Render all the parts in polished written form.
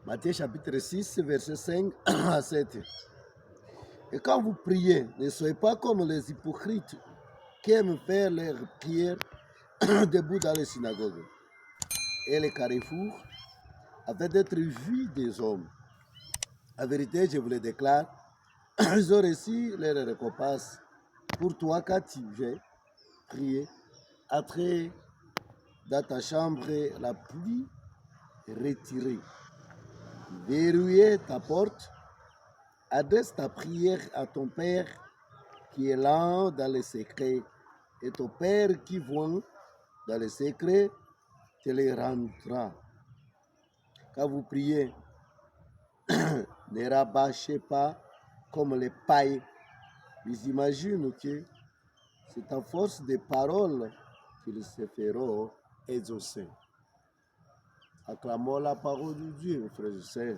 Matthieu chapitre 6, verset 5 à 7. Et quand vous priez, ne soyez pas comme les hypocrites qui aiment faire leurs prières debout dans les synagogues et les carrefours, afin d'être vus des hommes. En vérité, je vous le déclare, ils ont reçu leur récompense. Pour toi, quand tu viens prier, entre dans ta chambre la plus retirée, verrouille ta porte, adresse ta prière à ton Père qui est là dans le secret, et ton Père qui voit dans le secret te les rendra. Quand vous priez, ne rabâchez pas comme les païens. Ils imaginent que c'est à force de paroles qu'ils se feront exaucer. Acclamons la parole de Dieu, mes frères et sœurs.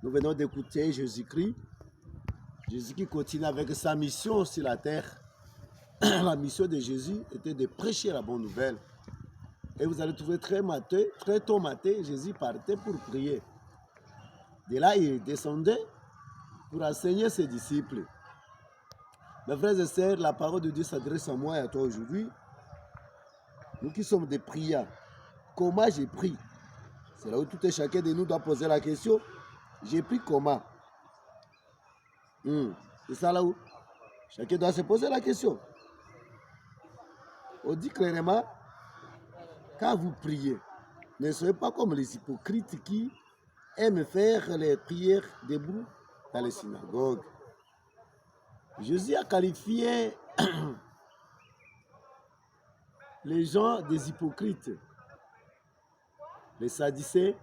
Nous venons d'écouter Jésus-Christ. Jésus qui continue avec sa mission sur la terre. La mission de Jésus était de prêcher la bonne nouvelle. Et vous allez trouver très tôt matin, Jésus partait pour prier. De là, il descendait pour enseigner ses disciples. Mes frères et sœurs, la parole de Dieu s'adresse à moi et à toi aujourd'hui. Nous qui sommes des priants, comment j'ai pris? C'est là où tout et chacun de nous doit poser la question. J'ai pris comment? C'est ça là où chacun doit se poser la question. On dit clairement, quand vous priez, ne soyez pas comme les hypocrites qui aiment faire les prières debout dans les synagogues. Jésus a qualifié les gens des hypocrites, les sadducéens,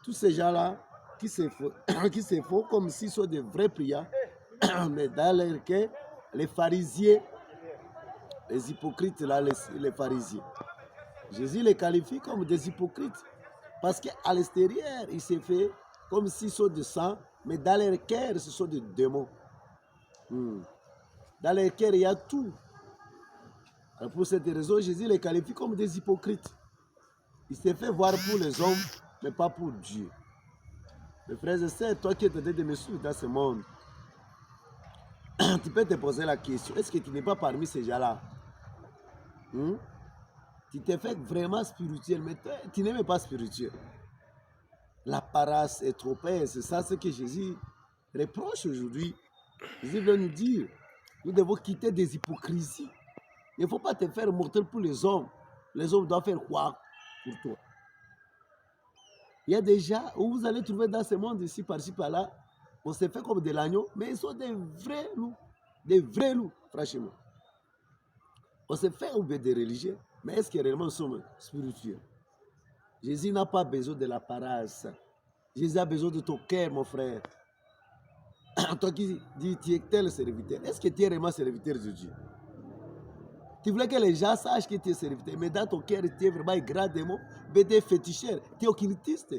tous ces gens-là qui se font comme s'ils sont des vrais priants, mais dans leur cœur, les pharisiens, les hypocrites, là, les pharisiens. Jésus les qualifie comme des hypocrites parce qu'à l'extérieur, ils se font comme s'ils sont de sang, mais dans leur cœur, ce sont des démons. Dans leur cœur, il y a tout. Alors pour cette raison, Jésus les qualifie comme des hypocrites. Il se fait voir pour les hommes, mais pas pour Dieu. Mes frères et sœurs, toi qui es en train de me suivre dans ce monde, tu peux te poser la question, est-ce que tu n'es pas parmi ces gens-là? Tu t'es fait vraiment spirituel, mais tu n'es même pas spirituel. La paresse est trop père, c'est ça ce que Jésus reproche aujourd'hui. Jésus veut nous dire, nous devons quitter des hypocrisies. Il ne faut pas te faire mortel pour les hommes. Les hommes doivent faire quoi pour toi? Il y a des gens où vous allez trouver dans ce monde ici, par-ci, par-là, on se fait comme de l'agneau, mais ils sont des vrais loups, franchement. On se fait ou bien des religieux, mais est-ce que réellement nous sommes spirituels? Jésus n'a pas besoin de la paresse. Jésus a besoin de ton cœur, mon frère. Toi qui dis tu es tel serviteur, est-ce que tu es réellement serviteur de Dieu? Tu voulais que les gens sachent que tu es serviteur, mais dans ton cœur, tu es vraiment un grand démon, mais tu es féticheur, tu es occultiste.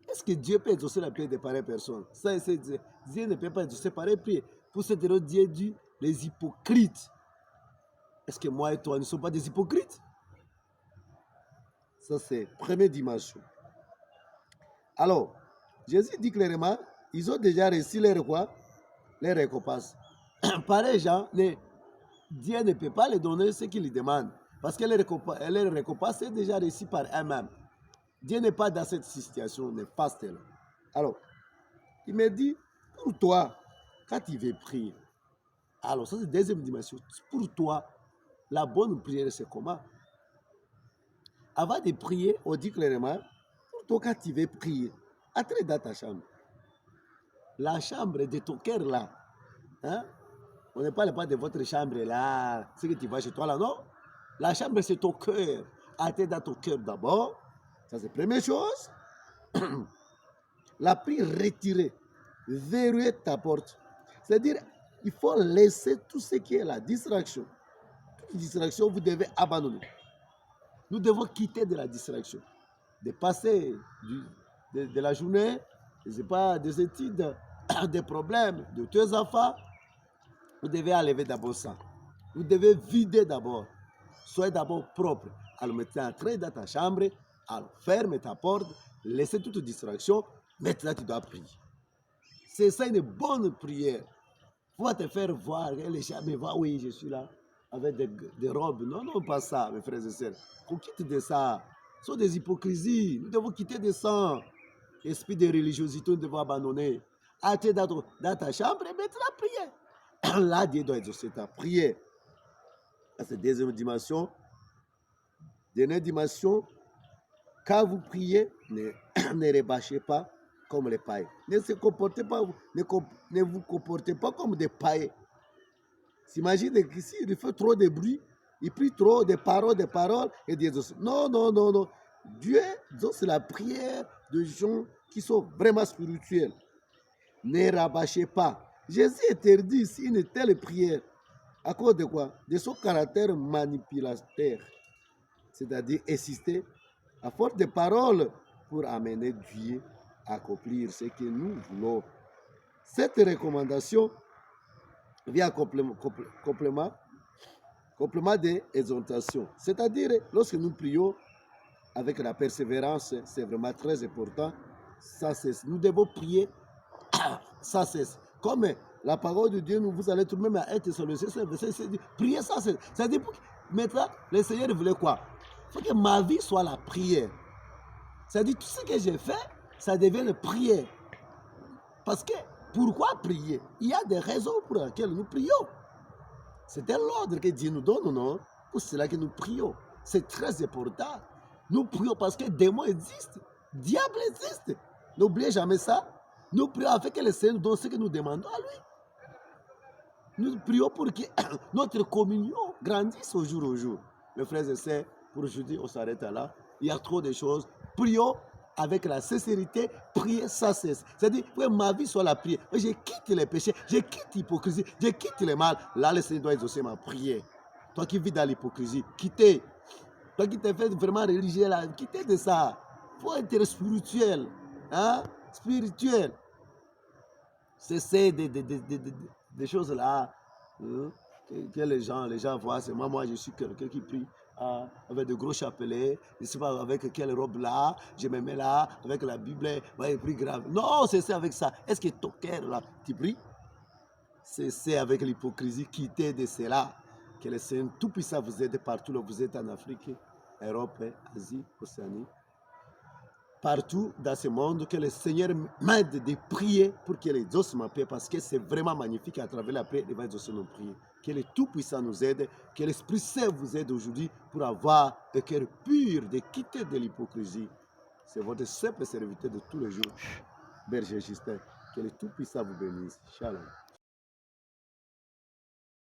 Est-ce que Dieu peut exaucer la prière de pareilles personnes? Ça, Dieu ne peut pas exaucer pareille prière. Pour cette raison, Dieu dit les hypocrites. Est-ce que moi et toi ne sommes pas des hypocrites? Ça, c'est la première dimension. Alors, Jésus dit clairement, ils ont déjà reçu les récompenses. Pareil gens, Dieu ne peut pas les donner ce qu'il demande. Parce que les récompenses sont déjà reçues par eux-mêmes. Dieu n'est pas dans cette situation néfaste-là. Alors, il me dit, pour toi, quand tu veux prier, alors ça c'est la deuxième dimension. Pour toi, la bonne prière, c'est comment? Avant de prier, on dit clairement, pour toi, quand tu veux prier, entre dans ta chambre. La chambre de ton cœur là. Hein? On ne parle pas de votre chambre là, ce que tu vas chez toi là, non. La chambre, c'est ton cœur. Entre dans ton cœur d'abord. Ça, c'est la première chose. La prière retirée. Verrouiller ta porte. C'est-à-dire, il faut laisser tout ce qui est la distraction. Toute distraction, vous devez abandonner. Nous devons quitter de la distraction. De passer de la journée, je ne sais pas, des études, des problèmes, de tes enfants. Vous devez enlever d'abord ça. Vous devez vider d'abord. sois d'abord propre. Alors maintenant, entrer dans ta chambre, alors ferme ta porte, laisse toute distraction, maintenant tu dois prier. C'est ça une bonne prière. Il faut te faire voir, les gens me voient, oui, je suis là, avec des robes. Non, non, pas ça, mes frères et sœurs. On quitte de ça. Ce sont des hypocrisies. Nous devons quitter de ça. Esprit de religiosité, nous devons abandonner. Attends dans ta chambre et mettre la prière. Là, Dieu doit exaucer ta prière. C'est la deuxième dimension. Dernière dimension, quand vous priez, ne, ne rebâchez pas comme les païens. Ne vous comportez pas comme des païens. S'imagine qu'ici, il fait trop de bruit, il prie trop de paroles, et Dieu exauce. Non, non, non, non. Dieu exauce la prière de gens qui sont vraiment spirituels. Ne rabâchez pas. Jésus interdit ici une telle prière. À cause de quoi? De son caractère manipulateur. C'est-à-dire insister à force de paroles pour amener Dieu à accomplir ce que nous voulons. Cette recommandation vient complément des exhortations. C'est-à-dire, lorsque nous prions avec la persévérance, c'est vraiment très important, ça cesse. Nous devons prier sans cesse. Comme la parole de Dieu, vous allez tout de même à 1 Thessaloniciens, prier sans cesse. C'est-à-dire, maintenant, le Seigneur voulait quoi? Il faut que ma vie soit la prière. C'est-à-dire, tout ce que j'ai fait, ça devient une prière. Parce que, pourquoi prier? Il y a des raisons pour lesquelles nous prions. C'est l'ordre que Dieu nous donne, non? Pour cela que nous prions. C'est très important. Nous prions parce que démons existent. Diable existe. N'oubliez jamais ça. Nous prions afin que le Seigneur nous donne ce que nous demandons à lui. Nous prions pour que notre communion grandisse au jour. Mes frères et sœurs, pour aujourd'hui, on s'arrête là. Il y a trop de choses. Prions avec la sincérité, prier sans cesse. C'est-à-dire que ma vie soit la prière. Je quitte les péchés, je quitte l'hypocrisie, je quitte le mal. Là, le Seigneur doit exaucer ma prière. Toi qui vis dans l'hypocrisie, quittez. Toi qui te fais vraiment religieux, là, quittez de ça. Il faut être spirituel. Hein? Spirituel. Cessez des choses là que les gens voient. C'est moi, je suis quelqu'un qui prie avec de gros chapelets. Je ne sais pas avec quelle robe là, je me mets là, avec la Bible, ouais, prie grave. Non, cessez avec ça. Est-ce que ton cœur là, tu pries? Cessez avec l'hypocrisie, quittez de cela. Que le Seigneur Tout-Puissant vous aide partout où vous êtes en Afrique, Europe, Asie, Océanie. Partout dans ce monde, que le Seigneur m'aide de prier pour que les exauce ma paix, parce que c'est vraiment magnifique à travers la prière, il va exaucer nos prières. Que le Tout-Puissant nous aide, que l'Esprit Saint vous aide aujourd'hui pour avoir un cœur pur, de quitter de l'hypocrisie. C'est votre simple serviteur de tous les jours, Berger Justin. Que le Tout-Puissant vous bénisse. Shalom.